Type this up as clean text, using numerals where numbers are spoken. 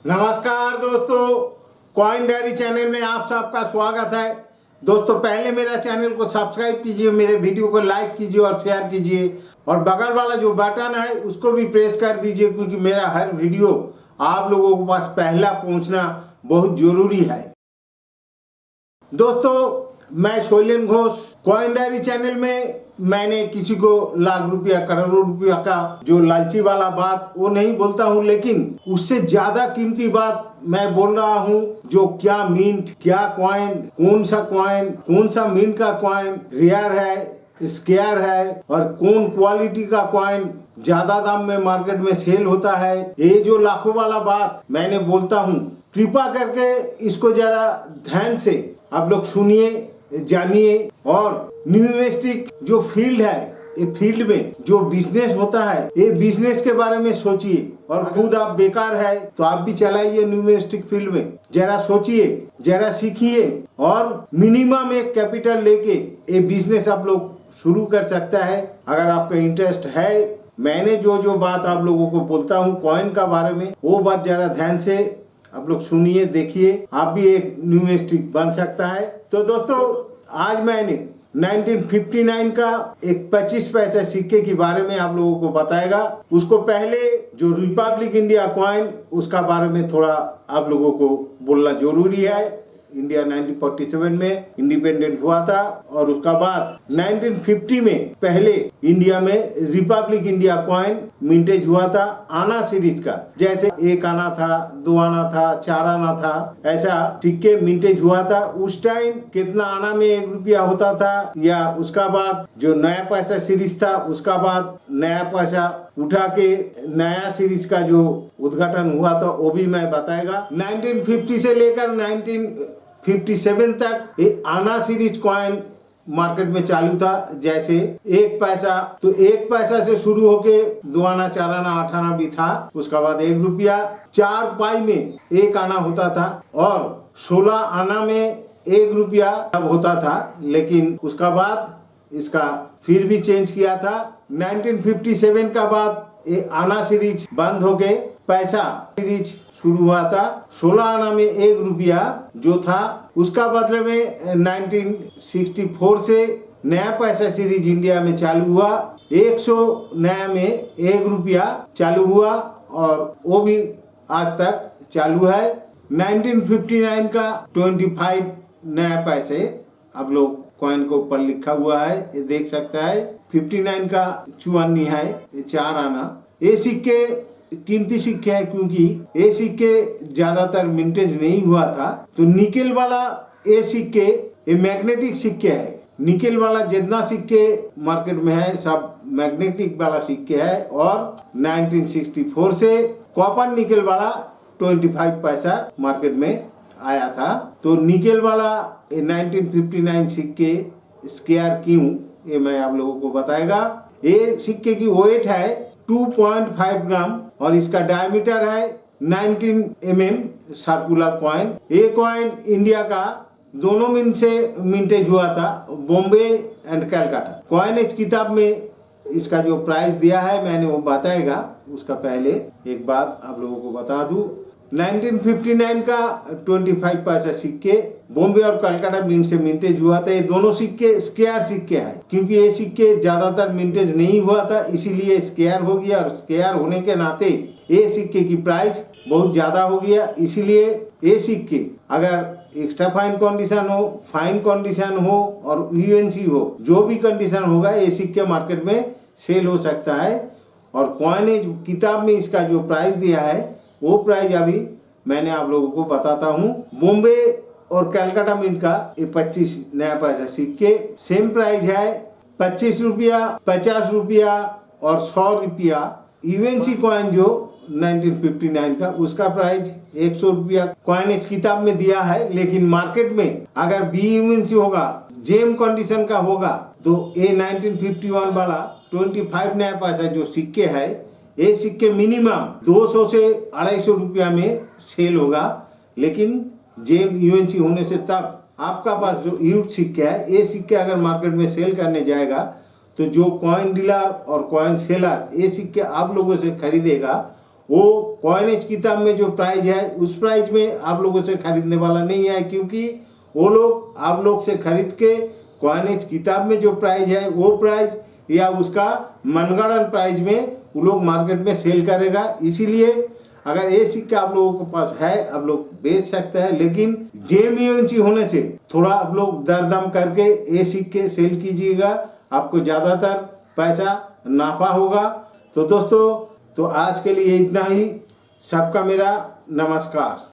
नमस्कार दोस्तों, coin diary channel में आप सबका स्वागत है। दोस्तों, पहले मेरा चैनल को सब्सक्राइब कीजिए, मेरे वीडियो को लाइक कीजिए और शेयर कीजिए और बगल वाला जो बटन है उसको भी प्रेस कर दीजिए, क्योंकि मेरा हर वीडियो आप लोगों के पास पहला पहुंचना बहुत जरूरी है। दोस्तों, मैं Shailendra Ghosh, coin diary channel में मैंने किसी को लाख रुपया करोड़ों रुपया का जो लालची वाला बात वो नहीं बोलता हूँ, लेकिन उससे ज्यादा कीमती बात मैं बोल रहा हूँ। जो क्या मिंट, क्या कॉइन, कौन सा मिंट का कॉइन रेयर है, स्केयर है और कौन क्वालिटी का कॉइन ज्यादा दाम में मार्केट में सेल होता है, ये जो लाखों वाला बात मैंने बोलता हूँ, कृपा करके इसको जरा ध्यान से आप लोग सुनिए, जानिए और न्यूमेस्टिक जो फील्ड है, ये फील्ड में जो बिजनेस होता है, ये बिजनेस के बारे में सोचिए। और खुद आप बेकार है तो आप भी चलाइए न्यूमेस्टिक फील्ड में, जरा सोचिए, जरा सीखिए और मिनिमम एक कैपिटल लेके ये बिजनेस आप लोग शुरू कर सकता है अगर आपका इंटरेस्ट है। मैंने जो बात आप लोगों को बोलता हूँ कॉइन का बारे में, वो बात जरा ध्यान से आप लोग सुनिए, देखिए, आप भी एक न्यूमेस्टिक बन सकता है। तो दोस्तों, आज मैंने 1959 का एक 25 पैसा सिक्के के बारे में आप लोगों को बताएगा। उसको पहले जो रिपब्लिक इंडिया कॉइन, उसका बारे में थोड़ा आप लोगों को बोलना जरूरी है। इंडिया 1947 में इंडिपेंडेंट हुआ था और उसका बाद 1950 में पहले इंडिया में रिपब्लिक इंडिया कॉइन मिंटेज हुआ था, आना सीरीज का। जैसे 1 आना था, 2 आना था, 4 आना था, ऐसा सिक्के मिंटेज हुआ था। उस टाइम कितना आना में 1 रुपया होता था, या उसका बाद जो नया पैसा सीरीज था, उसका बाद नया पैसा उठा के नया सीरीज का जो उद्घाटन हुआ था, वो भी मैं बताएगा। 1950 से लेकर 1957 तक ये आना सीरीज कॉइन मार्केट में चालू था। जैसे 1 पैसा, तो 1 पैसा से शुरू होके 2 आना, 4 आना, 8 आना भी था। उसका बाद 1 रुपया, 4 पाई में 1 आना होता था और 16 आना में 1 रुपया तब होता था, लेकिन उसका बाद इसका फिर भी चेंज किया था। 1957 का बाद ये आना सीरीज बंद हो गए, पैसा सीरीज शुरू हुआ था। 16 आना में 1 रुपया जो था, उसका बदले में 1964 से नया पैसा सीरीज इंडिया में चालू हुआ। 100 नया में 1 रुपया चालू हुआ और वो भी आज तक चालू है। 1959 का 25 नया पैसे आप लोग कॉइन के ऊपर लिखा हुआ है, ये देख सकता है। 59 का 54 है, ये 4 आना। ये सिक्के कीमती सिक्के है, क्योंकि ये सिक्के ज्यादातर मिंटेज नहीं हुआ था। तो निकेल वाला ये सिक्के, ये मैग्नेटिक सिक्के है। निकेल वाला जितना सिक्के मार्केट में है सब मैग्नेटिक वाला सिक्के है। और 1964 से कॉपर निकेल वाला 25 पैसा मार्केट में आया था। तो निकेल वाला 1959 सिक्के स्केयर क्यों, ये मैं आप लोगों को बताएगा। ये सिक्के की वेट है 2.5 ग्राम और इसका डायमीटर है 19 mm सर्कुलर कॉइन। ये कॉइन इंडिया का दोनों मिंट से मिंटेज हुआ था, बॉम्बे एंड कलकत्ता। कॉइनेज किताब में इसका जो प्राइस दिया है मैंने वो बताएगा। उसका पहले एक बात आप लोगों को बता दूं, 1959 का 25 पैसा सिक्के बॉम्बे और कलकत्ता मिंट से मिंटेज हुआ था। ये दोनों सिक्के स्केयर सिक्के हैं, क्योंकि ये सिक्के ज्यादातर मिंटेज नहीं हुआ था, इसीलिए स्केयर हो गया। और स्केयर होने के नाते ये सिक्के की प्राइस बहुत ज्यादा हो गया। इसीलिए ये सिक्के अगर एक्स्ट्रा फाइन कंडीशन हो, फाइन कंडीशन हो और यूएनसी हो, जो भी कंडीशन होगा, ये सिक्के मार्केट में सेल हो सकता है। और कॉइनेज किताब में इसका जो प्राइस दिया है वो प्राइस अभी मैंने आप लोगों को बताता हूँ। बॉम्बे और कलकत्ता मिंट का ये 25 नया पैसा सिक्के सेम प्राइस है, 25 रुपया, 50 रुपया और 100 रुपया। यूएनसी कॉइन जो 1959 का, उसका प्राइस 100 रुपया कॉइनेज किताब में दिया है। लेकिन मार्केट में अगर बी यूएनसी होगा, जेम कंडीशन का होगा, तो ये 1951 वाला 25 नया पैसा जो सिक्के है, ये सिक्के मिनिमम 200 से 250 रुपया में सेल होगा। लेकिन जेम यूएनसी होने से तब आपका पास जो यूथ सिक्के है, ये सिक्के अगर मार्केट में सेल करने जाएगा तो जो कॉइन डीलर और कॉइन सेलर ये सिक्के आप लोगों से खरीदेगा, वो कॉइनेज किताब में जो प्राइस है उस प्राइस में आप लोगों से खरीदने वाला नहीं है, क्योंकि वो लोग आप लोग से खरीद के कॉइनेज किताब में जो प्राइस है वो प्राइस या उसका मनगढ़ंत प्राइस में वो लोग मार्केट में सेल करेगा। इसीलिए अगर ये सिक्का आप लोगों के पास है आप लोग बेच सकते हैं, लेकिन जेम्यूएनसी होने से थोड़ा आप लोग दरदम करके ये सिक्के सेल कीजिएगा, आपको ज़्यादातर पैसा नाफा होगा। तो दोस्तों, तो आज के लिए इतना ही। सबका मेरा नमस्कार।